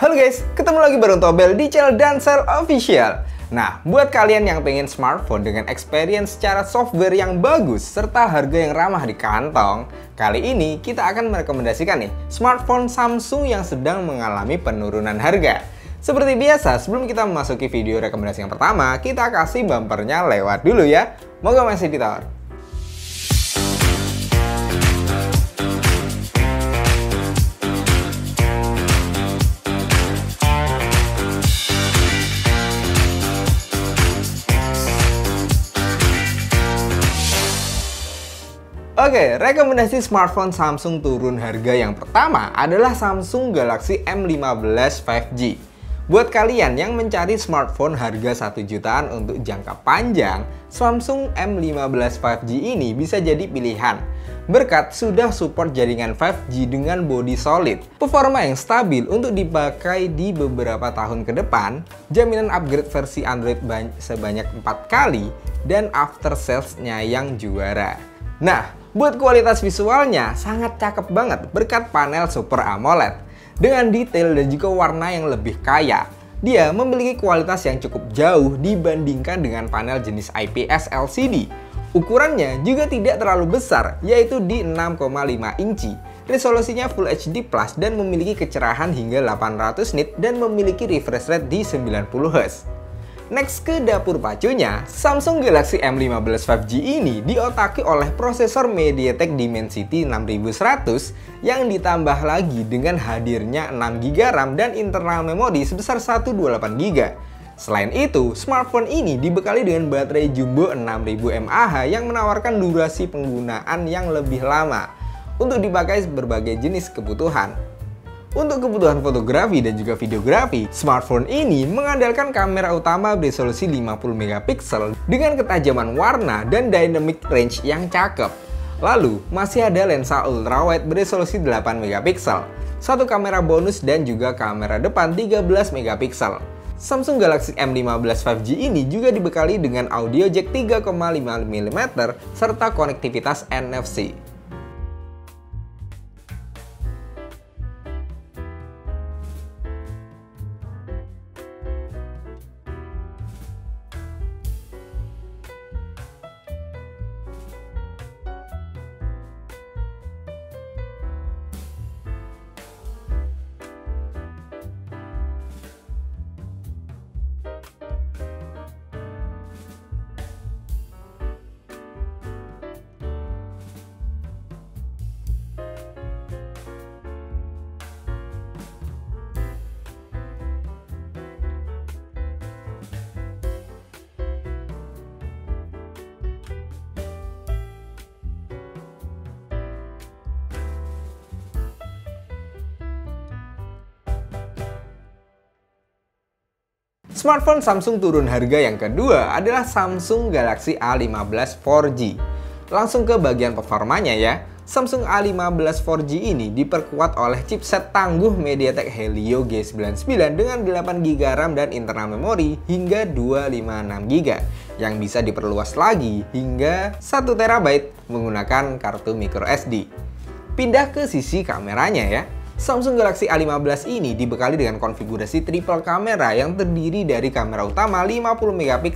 Halo guys, ketemu lagi bareng Tobel di channel Dansel Official. Nah, buat kalian yang pengen smartphone dengan experience secara software yang bagus serta harga yang ramah di kantong, kali ini kita akan merekomendasikan nih smartphone Samsung yang sedang mengalami penurunan harga. Seperti biasa, sebelum kita memasuki video rekomendasi yang pertama, kita kasih bumpernya lewat dulu ya. Moga masih ditawar. Oke, rekomendasi smartphone Samsung turun harga yang pertama adalah Samsung Galaxy M15 5G. Buat kalian yang mencari smartphone harga 1 jutaan untuk jangka panjang, Samsung M15 5G ini bisa jadi pilihan. Berkat sudah support jaringan 5G dengan bodi solid, performa yang stabil untuk dipakai di beberapa tahun ke depan, jaminan upgrade versi Android sebanyak 4 kali, dan after sales-nya yang juara. Nah, buat kualitas visualnya sangat cakep banget berkat panel Super AMOLED. Dengan detail dan juga warna yang lebih kaya, dia memiliki kualitas yang cukup jauh dibandingkan dengan panel jenis IPS LCD. Ukurannya juga tidak terlalu besar, yaitu di 6,5 inci. Resolusinya Full HD Plus dan memiliki kecerahan hingga 800 nit dan memiliki refresh rate di 90 Hz. Next ke dapur pacunya, Samsung Galaxy M15 5G ini diotaki oleh prosesor MediaTek Dimensity 6100 yang ditambah lagi dengan hadirnya 6GB RAM dan internal memori sebesar 128GB. Selain itu, smartphone ini dibekali dengan baterai jumbo 6000 mAh yang menawarkan durasi penggunaan yang lebih lama untuk dipakai berbagai jenis kebutuhan. Untuk kebutuhan fotografi dan juga videografi, smartphone ini mengandalkan kamera utama beresolusi 50MP dengan ketajaman warna dan dynamic range yang cakep. Lalu, masih ada lensa ultrawide beresolusi 8MP, satu kamera bonus dan juga kamera depan 13MP. Samsung Galaxy M15 5G ini juga dibekali dengan audio jack 3,5mm serta konektivitas NFC. Smartphone Samsung turun harga yang kedua adalah Samsung Galaxy A15 4G. Langsung ke bagian performanya ya. Samsung A15 4G ini diperkuat oleh chipset tangguh MediaTek Helio G99 dengan 8GB RAM dan internal memori hingga 256GB yang bisa diperluas lagi hingga 1TB menggunakan kartu microSD. Pindah ke sisi kameranya ya. Samsung Galaxy A15 ini dibekali dengan konfigurasi triple kamera yang terdiri dari kamera utama 50MP,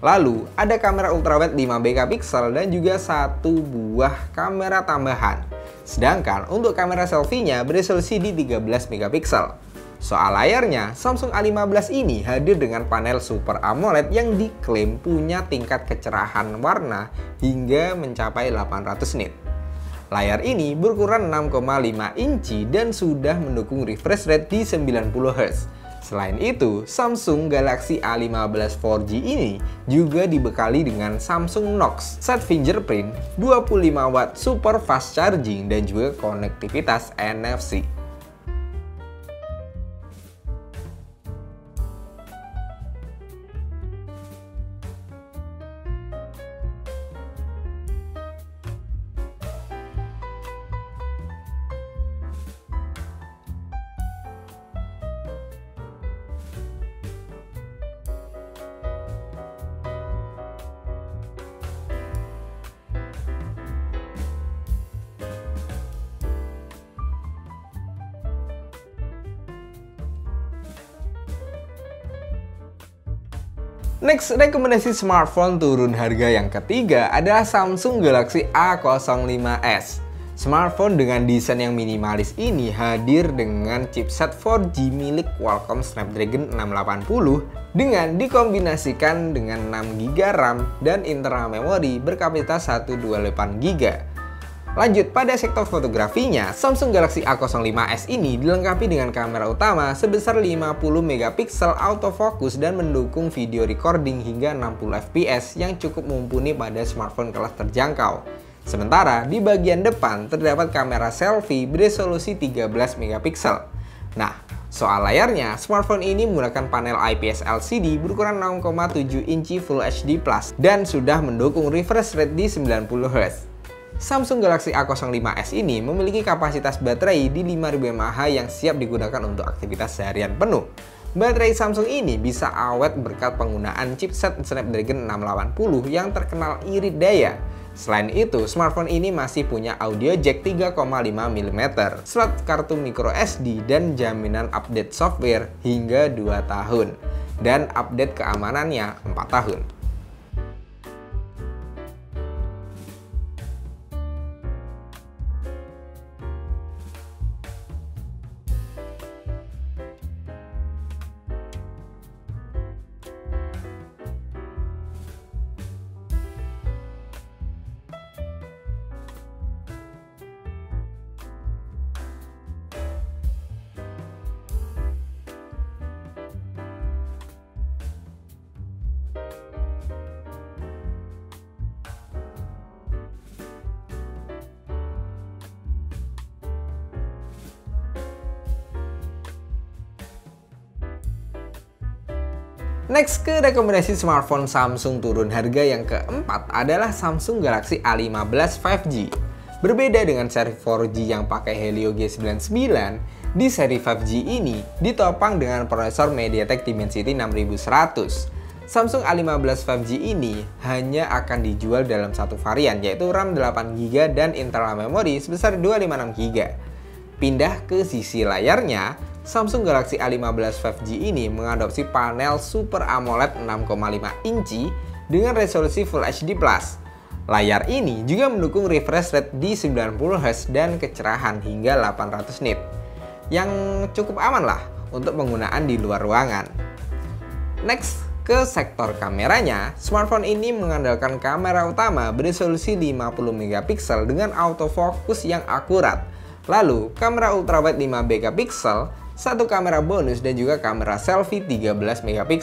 lalu ada kamera ultrawide 5MP dan juga satu buah kamera tambahan. Sedangkan untuk kamera selfie-nya beresolusi di 13MP. Soal layarnya, Samsung A15 ini hadir dengan panel Super AMOLED yang diklaim punya tingkat kecerahan warna hingga mencapai 800 nit. Layar ini berukuran 6,5 inci dan sudah mendukung refresh rate di 90 Hz. Selain itu, Samsung Galaxy A15 4G ini juga dibekali dengan Samsung Knox Set Fingerprint, 25W super fast charging dan juga konektivitas NFC. Next, rekomendasi smartphone turun harga yang ketiga adalah Samsung Galaxy A05s. Smartphone dengan desain yang minimalis ini hadir dengan chipset 4G milik Qualcomm Snapdragon 680 dengan dikombinasikan dengan 6GB RAM dan internal memori berkapasitas 128GB. Lanjut, pada sektor fotografinya, Samsung Galaxy A05s ini dilengkapi dengan kamera utama sebesar 50MP autofocus dan mendukung video recording hingga 60fps yang cukup mumpuni pada smartphone kelas terjangkau. Sementara di bagian depan terdapat kamera selfie beresolusi 13MP. Nah, soal layarnya, smartphone ini menggunakan panel IPS LCD berukuran 6,7 inci Full HD Plus dan sudah mendukung refresh rate di 90Hz. Samsung Galaxy A05s ini memiliki kapasitas baterai di 5000 mAh yang siap digunakan untuk aktivitas seharian penuh. Baterai Samsung ini bisa awet berkat penggunaan chipset Snapdragon 680 yang terkenal irit daya. Selain itu, smartphone ini masih punya audio jack 3,5mm, slot kartu micro SD, dan jaminan update software hingga 2 tahun. Dan update keamanannya 4 tahun. Next, ke rekomendasi smartphone Samsung turun harga yang keempat adalah Samsung Galaxy A15 5G. Berbeda dengan seri 4G yang pakai Helio G99, di seri 5G ini ditopang dengan prosesor MediaTek Dimensity 6100. Samsung A15 5G ini hanya akan dijual dalam satu varian, yaitu RAM 8GB dan internal memori sebesar 256GB. Pindah ke sisi layarnya, Samsung Galaxy A15 5G ini mengadopsi panel Super AMOLED 6,5 inci dengan resolusi Full HD+. Layar ini juga mendukung refresh rate di 90Hz dan kecerahan hingga 800 nit, yang cukup aman lah untuk penggunaan di luar ruangan. Next, ke sektor kameranya, smartphone ini mengandalkan kamera utama beresolusi 50MP dengan autofocus yang akurat. Lalu, kamera ultrawide 5MP, satu kamera bonus dan juga kamera selfie 13MP.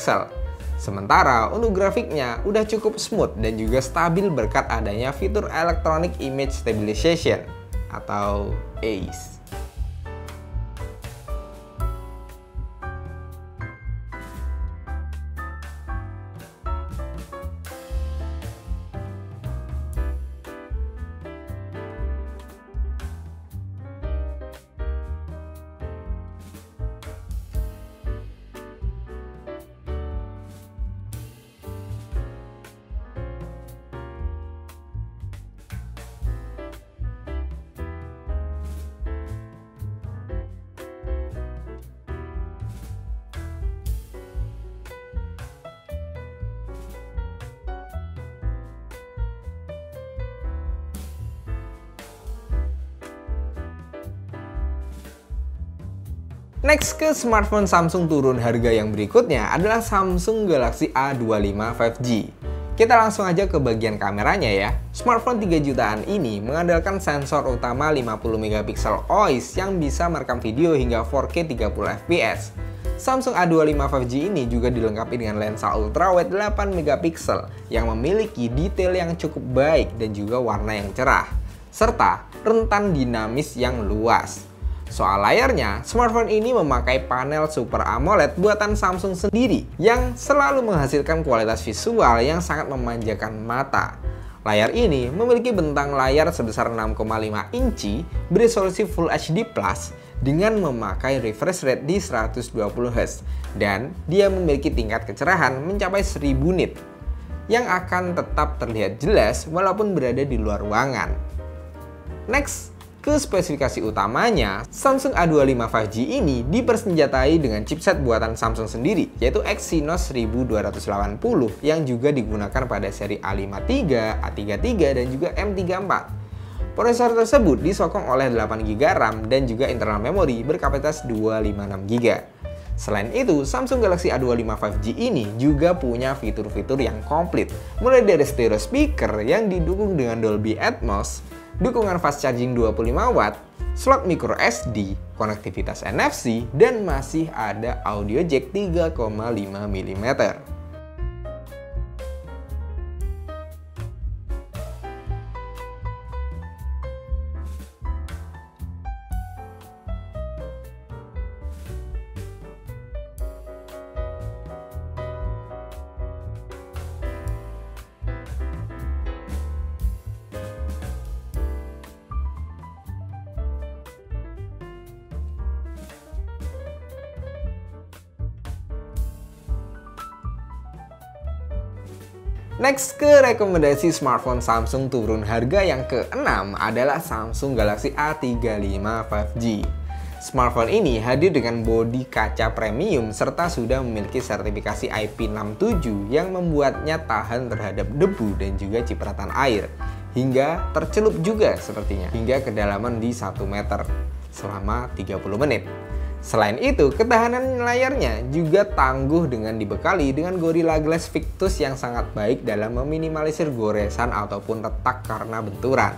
Sementara untuk grafiknya udah cukup smooth dan juga stabil berkat adanya fitur Electronic Image Stabilization atau EIS. Next, ke smartphone Samsung turun harga yang berikutnya adalah Samsung Galaxy A25 5G. Kita langsung aja ke bagian kameranya ya. Smartphone 3 jutaan ini mengandalkan sensor utama 50MP OIS yang bisa merekam video hingga 4K 30fps. Samsung A25 5G ini juga dilengkapi dengan lensa ultrawide 8MP yang memiliki detail yang cukup baik dan juga warna yang cerah, serta rentan dinamis yang luas. Soal layarnya, smartphone ini memakai panel Super AMOLED buatan Samsung sendiri yang selalu menghasilkan kualitas visual yang sangat memanjakan mata. Layar ini memiliki bentang layar sebesar 6,5 inci beresolusi Full HD Plus dengan memakai refresh rate di 120Hz dan dia memiliki tingkat kecerahan mencapai 1000 nit yang akan tetap terlihat jelas walaupun berada di luar ruangan. Next, Ke spesifikasi utamanya, Samsung A25 5G ini dipersenjatai dengan chipset buatan Samsung sendiri, yaitu Exynos 1280 yang juga digunakan pada seri A53, A33, dan juga M34. Prosesor tersebut disokong oleh 8GB RAM dan juga internal memori berkapasitas 256GB. Selain itu, Samsung Galaxy A25 5G ini juga punya fitur-fitur yang komplit, mulai dari stereo speaker yang didukung dengan Dolby Atmos, dukungan fast charging 25 watt, slot micro SD, konektivitas NFC, dan masih ada audio jack 3,5 mm. Next, ke rekomendasi smartphone Samsung turun harga yang ke-6 adalah Samsung Galaxy A35 5G. Smartphone ini hadir dengan bodi kaca premium serta sudah memiliki sertifikasi IP67 yang membuatnya tahan terhadap debu dan juga cipratan air, hingga tercelup juga sepertinya, hingga kedalaman di 1 meter selama 30 menit. Selain itu, ketahanan layarnya juga tangguh dengan dibekali dengan Gorilla Glass Victus yang sangat baik dalam meminimalisir goresan ataupun retak karena benturan.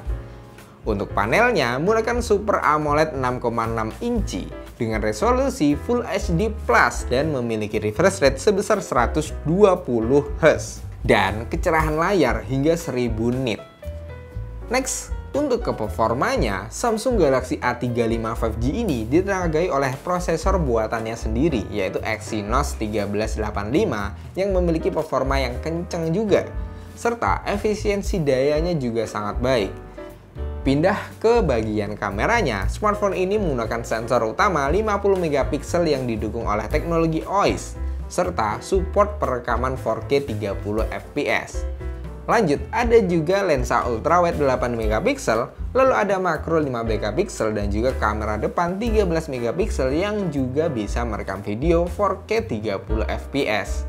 Untuk panelnya menggunakan Super AMOLED 6,6 inci dengan resolusi Full HD Plus dan memiliki refresh rate sebesar 120 Hz dan kecerahan layar hingga 1000 nit. Next, untuk ke performanya, Samsung Galaxy A35 5G ini ditenagai oleh prosesor buatannya sendiri, yaitu Exynos 1385 yang memiliki performa yang kencang juga, serta efisiensi dayanya juga sangat baik. Pindah ke bagian kameranya, smartphone ini menggunakan sensor utama 50 MP yang didukung oleh teknologi OIS, serta support perekaman 4K 30 fps. Lanjut, ada juga lensa ultrawide 8 MP, lalu ada makro 5 MP dan juga kamera depan 13 MP yang juga bisa merekam video 4K 30 fps.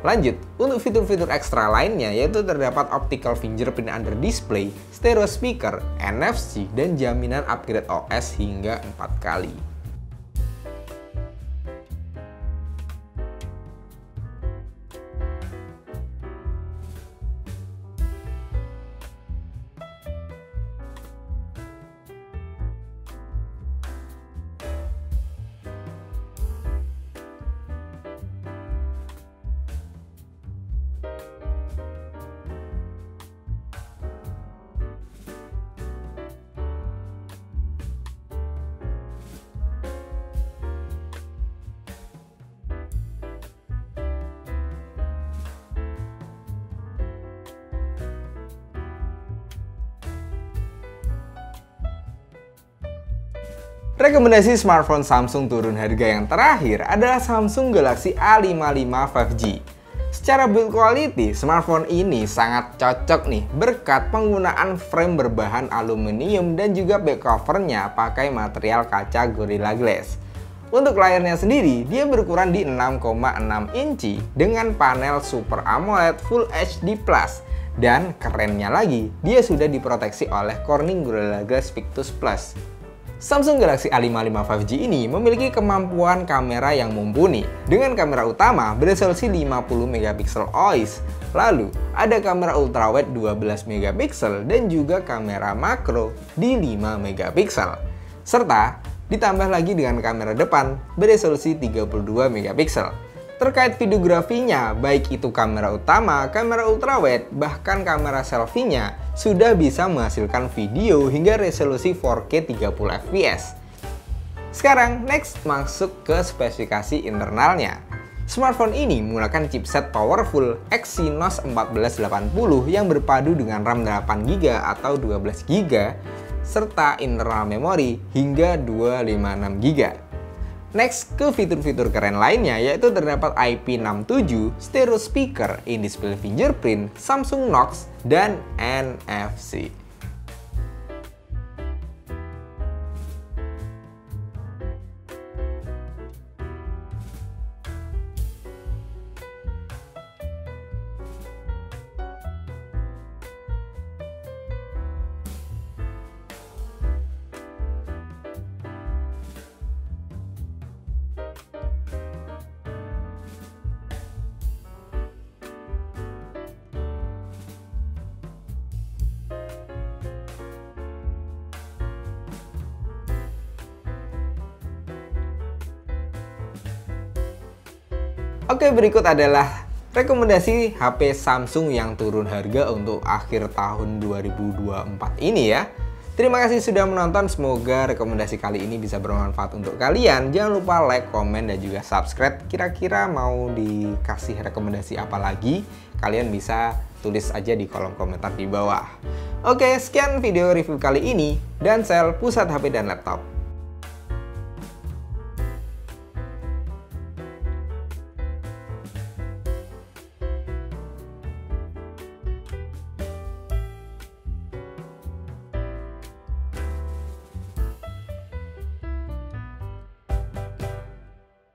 Lanjut, untuk fitur-fitur ekstra lainnya yaitu terdapat optical fingerprint under display, stereo speaker, NFC, dan jaminan upgrade OS hingga 4 kali. Rekomendasi smartphone Samsung turun harga yang terakhir adalah Samsung Galaxy A55 5G. Secara build quality, smartphone ini sangat cocok nih berkat penggunaan frame berbahan aluminium dan juga back covernya pakai material kaca Gorilla Glass. Untuk layarnya sendiri, dia berukuran di 6,6 inci dengan panel Super AMOLED Full HD Plus. Dan kerennya lagi, dia sudah diproteksi oleh Corning Gorilla Glass Victus Plus. Samsung Galaxy A55 5G ini memiliki kemampuan kamera yang mumpuni dengan kamera utama beresolusi 50 MP OIS, lalu ada kamera ultrawide 12 MP dan juga kamera makro di 5 MP, serta ditambah lagi dengan kamera depan beresolusi 32 MP. Terkait videografinya, baik itu kamera utama, kamera ultrawide, bahkan kamera selfie-nya sudah bisa menghasilkan video hingga resolusi 4K 30 fps. Sekarang, next masuk ke spesifikasi internalnya. Smartphone ini menggunakan chipset powerful Exynos 1480 yang berpadu dengan RAM 8GB atau 12GB serta internal memori hingga 256GB. Next, ke fitur-fitur keren lainnya yaitu terdapat IP67, stereo speaker, in-display fingerprint, Samsung Knox, dan NFC. Oke, berikut adalah rekomendasi HP Samsung yang turun harga untuk akhir tahun 2024 ini ya. Terima kasih sudah menonton, semoga rekomendasi kali ini bisa bermanfaat untuk kalian. Jangan lupa like, komen, dan juga subscribe. Kira-kira mau dikasih rekomendasi apa lagi? Kalian bisa tulis aja di kolom komentar di bawah. Oke, sekian video review kali ini. Dansel, pusat HP dan laptop.